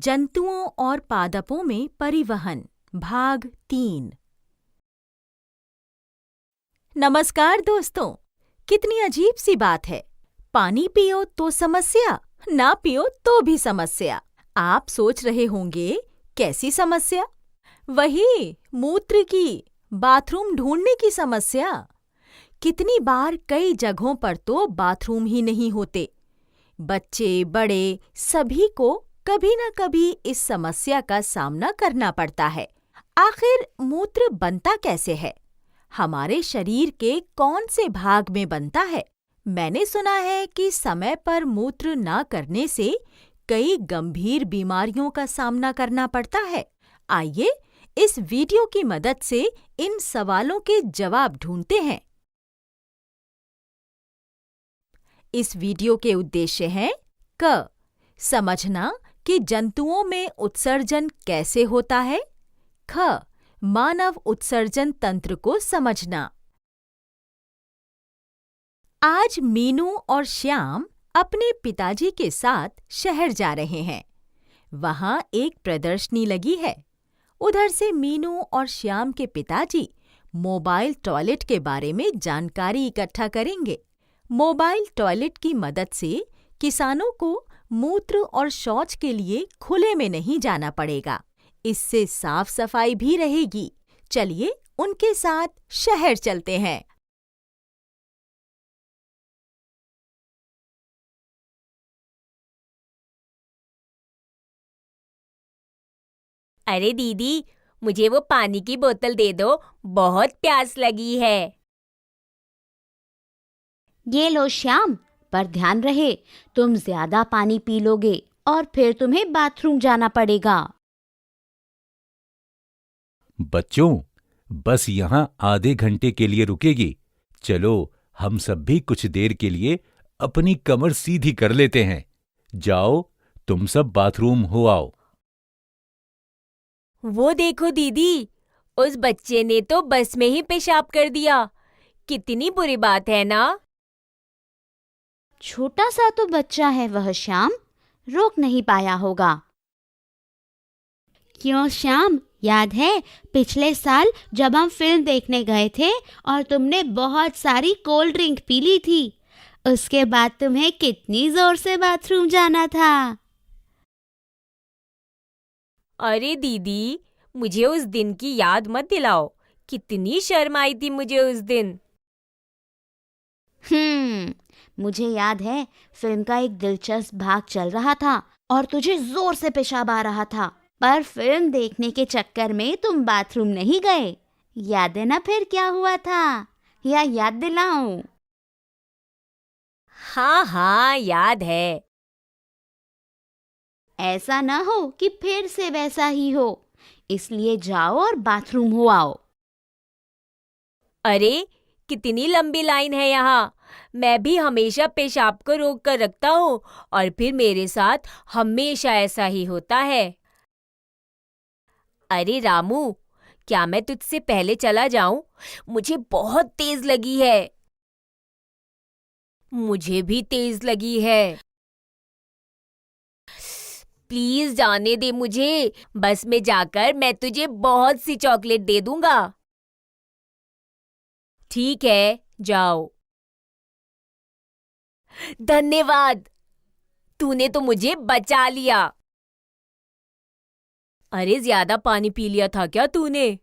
जंतुओं और पादपों में परिवहन भाग 3। नमस्कार दोस्तों, कितनी अजीब सी बात है। पानी पियो तो समस्या, ना पियो तो भी समस्या। आप सोच रहे होंगे कैसी समस्या? वही मूत्र की, बाथरूम ढूंढने की समस्या। कितनी बार कई जगहों पर तो बाथरूम ही नहीं होते। बच्चे बड़े सभी को कभी न कभी इस समस्या का सामना करना पड़ता है। आखिर मूत्र बनता कैसे है? हमारे शरीर के कौन से भाग में बनता है? मैंने सुना है कि समय पर मूत्र ना करने से कई गंभीर बीमारियों का सामना करना पड़ता है। आइए इस वीडियो की मदद से इन सवालों के जवाब ढूंढते हैं। इस वीडियो के उद्देश्य हैं क. समझना कि जंतुओं में उत्सर्जन कैसे होता है। ख. मानव उत्सर्जन तंत्र को समझना। आज मीनू और श्याम अपने पिताजी के साथ शहर जा रहे हैं। वहां एक प्रदर्शनी लगी है। उधर से मीनू और श्याम के पिताजी मोबाइल टॉयलेट के बारे में जानकारी इकट्ठा करेंगे। मोबाइल टॉयलेट की मदद से किसानों को मूत्र और शौच के लिए खुले में नहीं जाना पड़ेगा। इससे साफ सफाई भी रहेगी। चलिए उनके साथ शहर चलते हैं। अरे दीदी, मुझे वो पानी की बोतल दे दो, बहुत प्यास लगी है। ये लो श्याम, पर ध्यान रहे तुम ज्यादा पानी पी लोगे और फिर तुम्हें बाथरूम जाना पड़ेगा। बच्चों, बस यहाँ आधे घंटे के लिए रुकेगी। चलो हम सब भी कुछ देर के लिए अपनी कमर सीधी कर लेते हैं। जाओ, तुम सब बाथरूम हो आओ। वो देखो दीदी, उस बच्चे ने तो बस में ही पेशाब कर दिया। कितनी बुरी बात है ना? छोटा सा तो बच्चा है वह श्याम, रोक नहीं पाया होगा। क्यों श्याम, याद है पिछले साल जब हम फिल्म देखने गए थे और तुमने बहुत सारी कोल्ड ड्रिंक पी ली थी? उसके बाद तुम्हें कितनी जोर से बाथरूम जाना था। अरे दीदी, मुझे उस दिन की याद मत दिलाओ। कितनी शर्म आई थी मुझे उस दिन। मुझे याद है फिल्म का एक दिलचस्प भाग चल रहा था और तुझे जोर से पेशाब आ रहा था, पर फिल्म देखने के चक्कर में तुम बाथरूम नहीं गए। याद है ना फिर क्या हुआ था, या याद दिलाऊं? हाँ हाँ, याद है। ऐसा ना हो कि फिर से वैसा ही हो, इसलिए जाओ और बाथरूम हो आओ। अरे कितनी लंबी लाइन है यहाँ। मैं भी हमेशा पेशाब को रोक कर रखता हूँ और फिर मेरे साथ हमेशा ऐसा ही होता है। अरे रामू, क्या मैं तुझसे पहले चला जाऊं? मुझे बहुत तेज लगी है। मुझे भी तेज लगी है। प्लीज जाने दे मुझे। बस में जाकर मैं तुझे बहुत सी चॉकलेट दे दूंगा। ठीक है, जाओ। धन्यवाद, तूने तो मुझे बचा लिया। अरे ज्यादा पानी पी लिया था क्या तूने?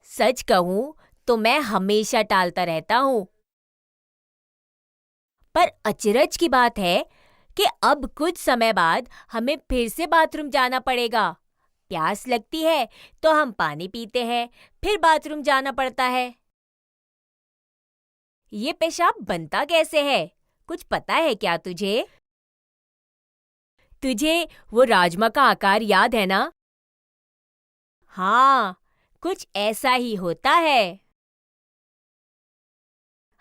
सच कहूं तो मैं हमेशा टालता रहता हूं। पर अचरज की बात है कि अब कुछ समय बाद हमें फिर से बाथरूम जाना पड़ेगा। प्यास लगती है तो हम पानी पीते हैं, फिर बाथरूम जाना पड़ता है। ये पेशाब बनता कैसे है? कुछ पता है क्या तुझे? तुझे वो राजमा का आकार याद है ना? हाँ, कुछ ऐसा ही होता है।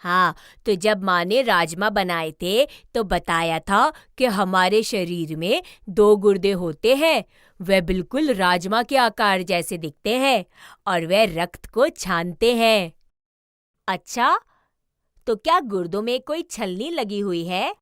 हाँ, तो जब माँ ने राजमा बनाए थे तो बताया था कि हमारे शरीर में 2 गुर्दे होते हैं। वे बिल्कुल राजमा के आकार जैसे दिखते हैं और वे रक्त को छानते हैं। अच्छा, तो क्या गुर्दों में कोई छलनी लगी हुई है?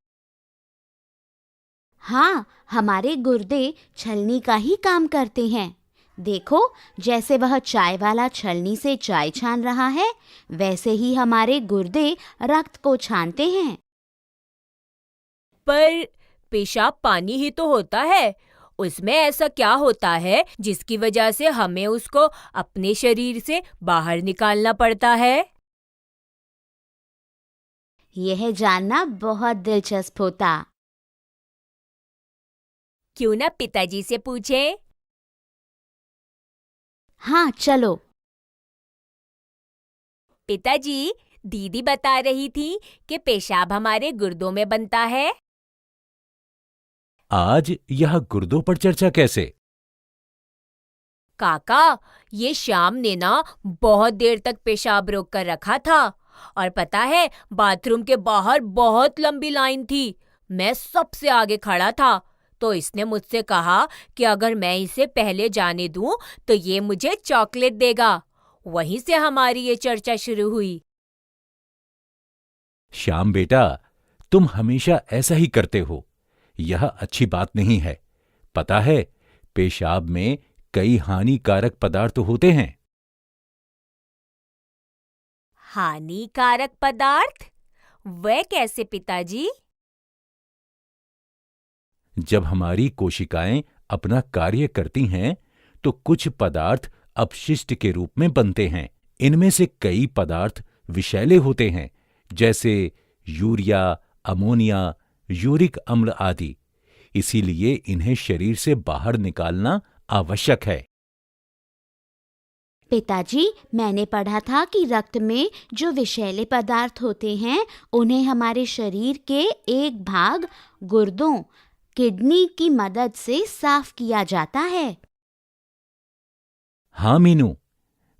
हाँ, हमारे गुर्दे छलनी का ही काम करते हैं। देखो, जैसे वह चाय वाला छलनी से चाय छान रहा है, वैसे ही हमारे गुर्दे रक्त को छानते हैं। पर पेशाब पानी ही तो होता है। उसमें ऐसा क्या होता है जिसकी वजह से हमें उसको अपने शरीर से बाहर निकालना पड़ता है? यह जानना बहुत दिलचस्प होता। क्यों ना पिताजी से पूछें? हाँ, चलो। पिताजी, दीदी बता रही थी कि पेशाब हमारे गुर्दों में बनता है। आज यह गुर्दों पर चर्चा कैसे? काका, ये श्याम ने ना बहुत देर तक पेशाब रोक कर रखा था और पता है, बाथरूम के बाहर बहुत लंबी लाइन थी। मैं सबसे आगे खड़ा था, तो इसने मुझसे कहा कि अगर मैं इसे पहले जाने दूं तो ये मुझे चॉकलेट देगा। वहीं से हमारी ये चर्चा शुरू हुई। श्याम बेटा, तुम हमेशा ऐसा ही करते हो। यह अच्छी बात नहीं है। पता है, पेशाब में कई हानिकारक पदार्थ होते हैं। हानिकारक पदार्थ? वह कैसे पिताजी? जब हमारी कोशिकाएं अपना कार्य करती हैं, तो कुछ पदार्थ अपशिष्ट के रूप में बनते हैं। इनमें से कई पदार्थ विषैले होते हैं, जैसे यूरिया, अमोनिया, यूरिक अम्ल आदि। इसीलिए इन्हें शरीर से बाहर निकालना आवश्यक है। पिताजी, मैंने पढ़ा था कि रक्त में जो विषैले पदार्थ होते हैं, उन्हें हमारे शरीर के एक भाग गुर्दों, किडनी की मदद से साफ किया जाता है। हाँ मीनू,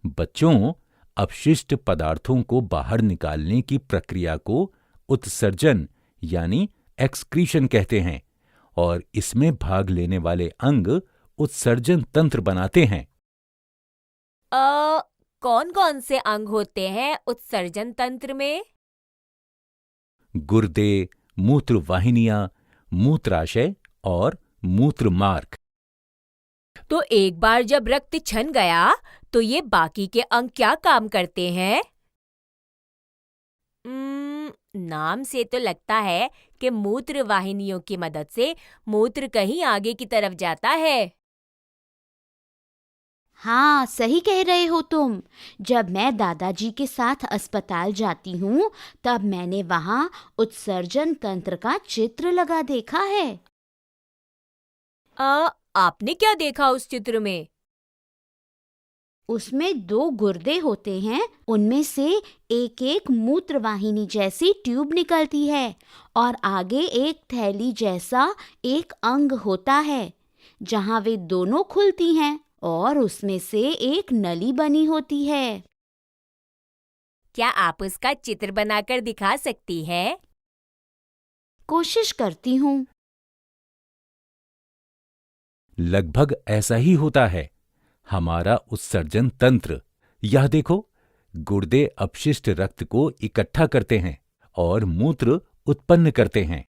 बच्चों, अपशिष्ट पदार्थों को बाहर निकालने की प्रक्रिया को उत्सर्जन यानी एक्सक्रीशन कहते हैं, और इसमें भाग लेने वाले अंग उत्सर्जन तंत्र बनाते हैं। कौन-कौन से अंग होते हैं उत्सर्जन तंत्र में? गुर्दे, मूत्र वाहिनियां, मूत्राशय और मूत्र मार्ग। तो एक बार जब रक्त छन गया, तो ये बाकी के अंग क्या काम करते हैं? नाम से तो लगता है कि मूत्र वाहिनियों की मदद से मूत्र कहीं आगे की तरफ जाता है। हाँ, सही कह रहे हो तुम। जब मैं दादाजी के साथ अस्पताल जाती हूँ, तब मैंने वहाँ उत्सर्जन तंत्र का चित्र लगा देखा है। आपने क्या देखा उस चित्र में? उसमें 2 गुर्दे होते हैं, उनमें से एक एक मूत्रवाहिनी जैसी ट्यूब निकलती है और आगे एक थैली जैसा एक अंग होता है, जहाँ वे दोनों खुलती हैं और उसमें से एक नली बनी होती है। क्या आप उसका चित्र बनाकर दिखा सकती हैं? कोशिश करती हूँ। लगभग ऐसा ही होता है हमारा उत्सर्जन तंत्र। यह देखो, गुर्दे अपशिष्ट रक्त को इकट्ठा करते हैं और मूत्र उत्पन्न करते हैं।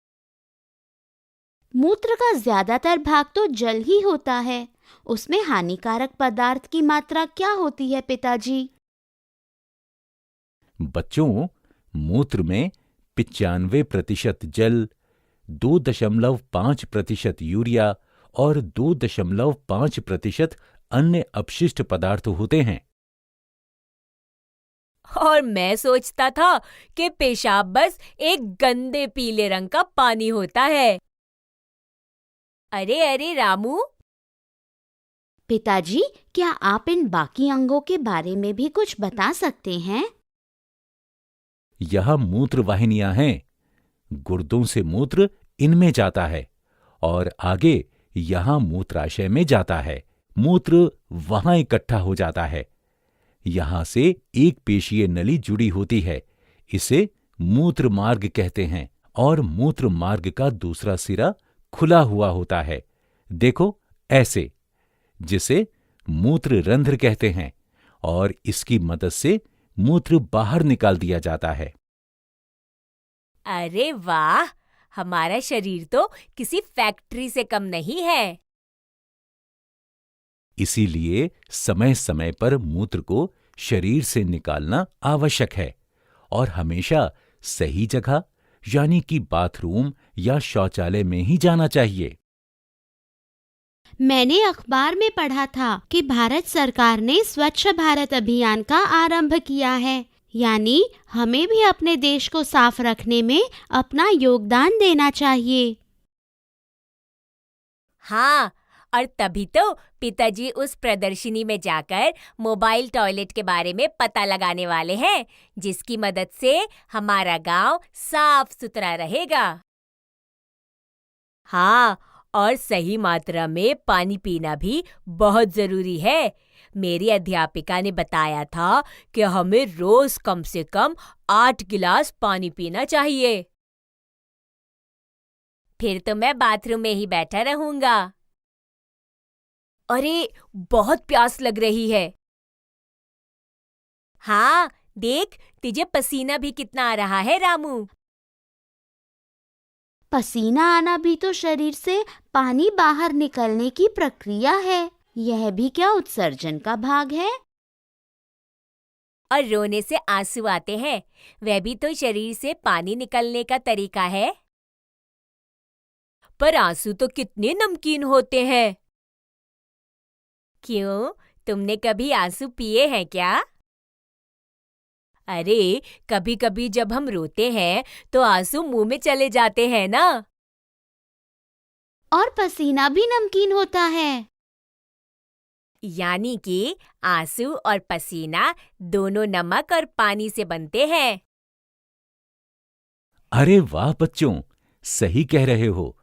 मूत्र का ज्यादातर भाग तो जल ही होता है। उसमें हानिकारक पदार्थ की मात्रा क्या होती है पिताजी? बच्चों, मूत्र में 95% जल, 2.5% यूरिया और 2.5% अन्य अपशिष्ट पदार्थ होते हैं। और मैं सोचता था कि पेशाब बस एक गंदे पीले रंग का पानी होता है। अरे अरे रामू, पिताजी, क्या आप इन बाकी अंगों के बारे में भी कुछ बता सकते हैं? यह मूत्र वाहिनियां हैं। गुर्दों से मूत्र इनमें जाता है और आगे यहां मूत्राशय में जाता है। मूत्र वहां इकट्ठा हो जाता है। यहां से एक पेशीय नली जुड़ी होती है। इसे मूत्र मार्ग कहते हैं और मूत्र मार्ग का दूसरा सिरा खुला हुआ होता है। देखो, ऐसे, जिसे मूत्र रंध्र कहते हैं, और इसकी मदद से मूत्र बाहर निकाल दिया जाता है। अरे वाह, हमारा शरीर तो किसी फैक्ट्री से कम नहीं है। इसीलिए समय समय पर मूत्र को शरीर से निकालना आवश्यक है और हमेशा सही जगह यानी कि बाथरूम या शौचालय में ही जाना चाहिए। मैंने अखबार में पढ़ा था कि भारत सरकार ने स्वच्छ भारत अभियान का आरंभ किया है, यानी हमें भी अपने देश को साफ रखने में अपना योगदान देना चाहिए। हाँ, और तभी तो पिताजी उस प्रदर्शनी में जाकर मोबाइल टॉयलेट के बारे में पता लगाने वाले हैं, जिसकी मदद से हमारा गांव साफ सुथरा रहेगा। हाँ, और सही मात्रा में पानी पीना भी बहुत जरूरी है। मेरी अध्यापिका ने बताया था कि हमें रोज कम से कम 8 गिलास पानी पीना चाहिए। फिर तो मैं बाथरूम में ही बैठा रहूंगा। अरे, बहुत प्यास लग रही है। हाँ, देख, तुझे पसीना भी कितना आ रहा है रामू। पसीना आना भी तो शरीर से पानी बाहर निकलने की प्रक्रिया है। यह भी क्या उत्सर्जन का भाग है? और रोने से आंसू आते हैं, वह भी तो शरीर से पानी निकलने का तरीका है। पर आंसू तो कितने नमकीन होते हैं। क्यों, तुमने कभी आंसू पिए हैं क्या? अरे, कभी-कभी जब हम रोते हैं तो आंसू मुंह में चले जाते हैं ना। और पसीना भी नमकीन होता है। यानी कि आंसू और पसीना दोनों नमक और पानी से बनते हैं। अरे वाह बच्चों, सही कह रहे हो।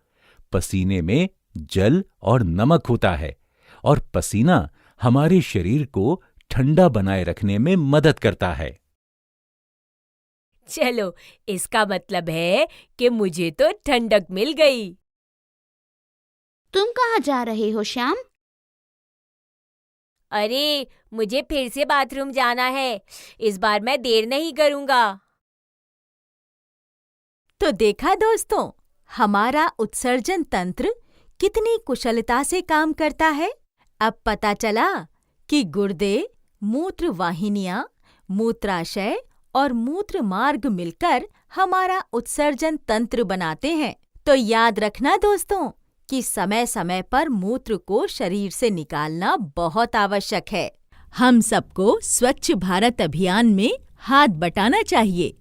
पसीने में जल और नमक होता है और पसीना हमारे शरीर को ठंडा बनाए रखने में मदद करता है। चलो, इसका मतलब है कि मुझे तो ठंडक मिल गई। तुम कहाँ जा रहे हो श्याम? अरे, मुझे फिर से बाथरूम जाना है। इस बार मैं देर नहीं करूंगा। तो देखा दोस्तों, हमारा उत्सर्जन तंत्र कितनी कुशलता से काम करता है। अब पता चला कि गुर्दे, मूत्र वाहिनियां, मूत्राशय और मूत्र मार्ग मिलकर हमारा उत्सर्जन तंत्र बनाते हैं। तो याद रखना दोस्तों कि समय समय पर मूत्र को शरीर से निकालना बहुत आवश्यक है। हम सबको स्वच्छ भारत अभियान में हाथ बटाना चाहिए।